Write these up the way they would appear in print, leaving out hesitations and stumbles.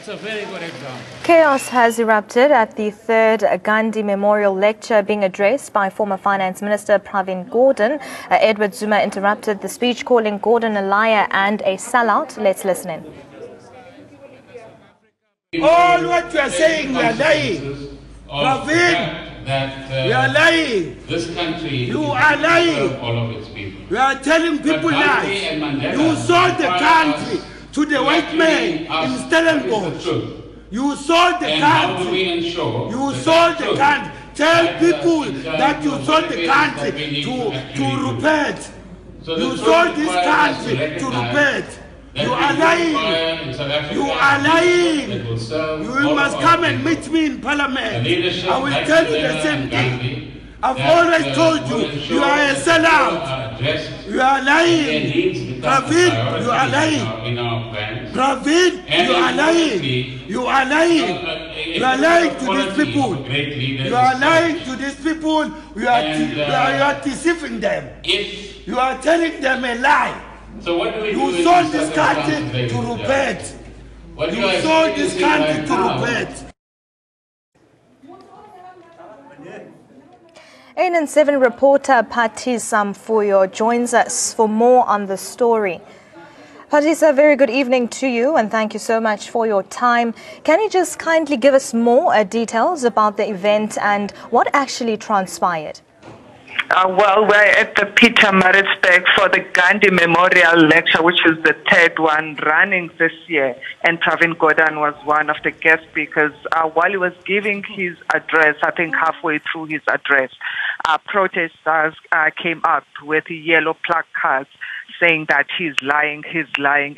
That's a very good example. Chaos has erupted at the third Gandhi Memorial Lecture being addressed by former Finance Minister Pravin Gordhan. Edward Zuma interrupted the speech, calling Gordhan a liar and a sellout. Let's listen in. All what you are saying, we are lying. Pravin, we are lying. This country you are lying. All of its people. We are telling people lies. You sold the country to the white man in Stellenbosch. You sold the country. You sold the country. Tell people that you sold the country to Rupert. You sold this country to Rupert. You are lying. You are lying. You must come and meet me in Parliament. I will tell you the same thing. I've always told you, you are a sellout. You are lying. Pravin, you are lying. Pravin, you are lying. You are lying. You are lying to these people. You are lying to these people. You are deceiving them. You are telling them a lie. So what do we do? You sold this country to Rupert. You sold this country to Rupert. ANN7 reporter Patisa Mfuyo joins us for more on the story. Patisa, very good evening to you and thank you so much for your time. Can you just kindly give us more details about the event and what actually transpired? Well, we're at the Peter Maritzburg for the Gandhi Memorial Lecture, which is the third one running this year. And Pravin Gordhan was one of the guest speakers. While he was giving his address, I think halfway through his address, protesters came up with yellow placards saying that he's lying.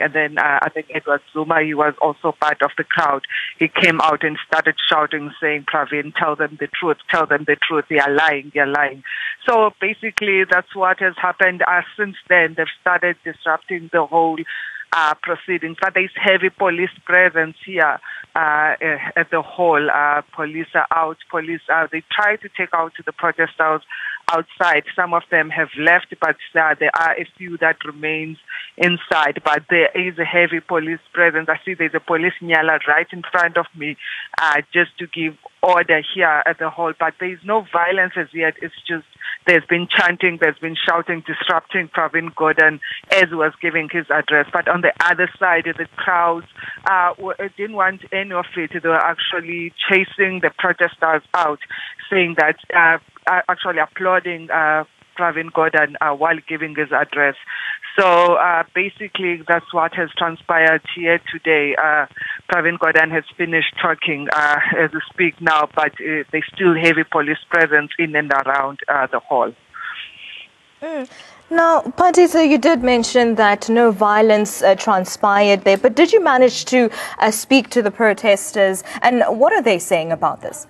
And then I think Edward Zuma, he was also part of the crowd. He came out and started shouting, saying, Pravin, tell them the truth, they are lying. So basically, that's what has happened. Since then, they've started disrupting the whole proceedings. But there's heavy police presence here at the hall. Police are out. They try to take out the protesters outside. Some of them have left, but there are a few that remains inside. But there is a heavy police presence. I see there's a police nyala right in front of me just to give order here at the hall. But there is no violence as yet. It's just there's been chanting, there's been shouting, disrupting Pravin Gordhan as he was giving his address. But on the other side, the crowds didn't want any of it. They were actually chasing the protesters out, saying that, actually applauding Pravin Gordhan while giving his address. So basically, that's what has transpired here today. Pravin Gordhan has finished talking as we speak now, but there's still heavy police presence in and around the hall. Now, Patisa, you did mention that no violence transpired there, but did you manage to speak to the protesters, and what are they saying about this?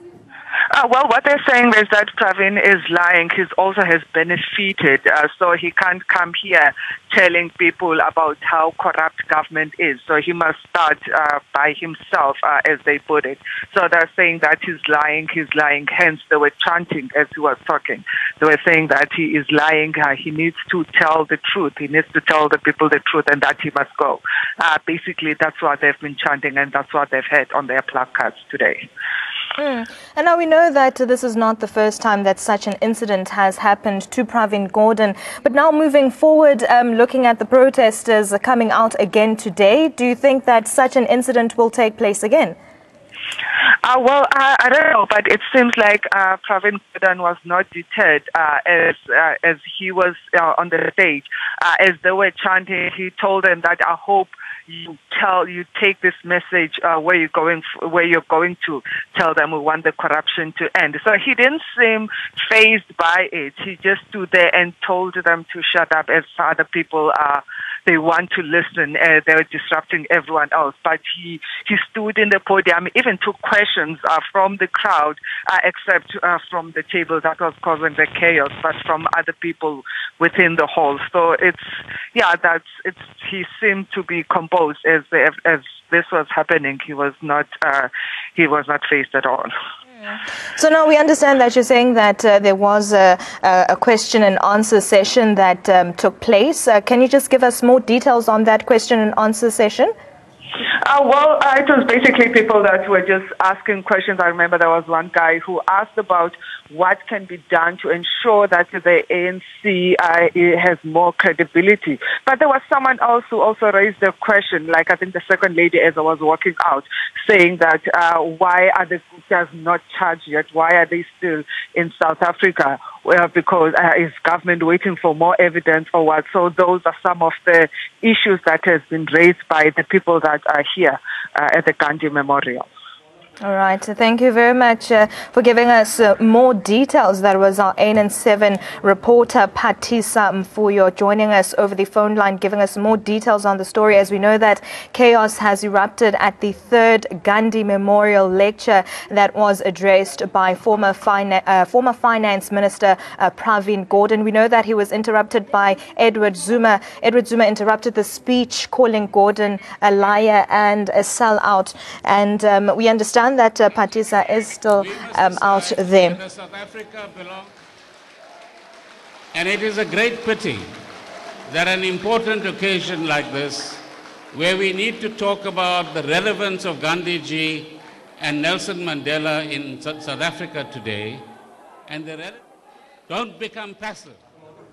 Well, what they're saying is that Pravin is lying. He also has benefited, so he can't come here telling people about how corrupt government is. So he must start by himself, as they put it. So they're saying that he's lying. Hence, they were chanting as he was talking. They were saying that he is lying. He needs to tell the truth. He needs to tell the people the truth and that he must go. Basically, that's what they've been chanting and that's what they've had on their placards today. And now we know that this is not the first time that such an incident has happened to Pravin Gordhan. But now moving forward, looking at the protesters coming out again today, do you think that such an incident will take place again? Well, I don't know, but it seems like Pravin Gordhan was not deterred as he was on the stage. As they were chanting, he told them that I hope you take this message where you're going to tell them we want the corruption to end. So he didn't seem fazed by it. He just stood there and told them to shut up as other people they want to listen. They were disrupting everyone else. But he stood in the podium, even took questions from the crowd, except from the table that was causing the chaos, but from other people within the hall. So he seemed to be composed as this was happening. He was not fazed at all. So now we understand that you're saying that there was a question and answer session that took place. Can you just give us more details on that question and answer session? It was basically people that were just asking questions. I remember there was one guy who asked about what can be done to ensure that the ANC has more credibility. But there was someone else who also raised the question, like I think the second lady as I was walking out, saying that why are the Guptas not charged yet? Why are they still in South Africa? Well, because is government waiting for more evidence or what? So those are some of the issues that has been raised by the people that are here at the Gandhi Memorial. All right. So thank you very much for giving us more details. That was our ANN7 reporter, Patisa Mfuyo, joining us over the phone line, giving us more details on the story. As we know that chaos has erupted at the third Gandhi Memorial lecture that was addressed by former Finance Minister Pravin Gordhan. We know that he was interrupted by Edward Zuma. Edward Zuma interrupted the speech, calling Gordhan a liar and a sellout. And we understand that Patisa is still out there. South Africa belongs. And it is a great pity that an important occasion like this, where we need to talk about the relevance of Gandhiji and Nelson Mandela in South Africa today, and don't become passive.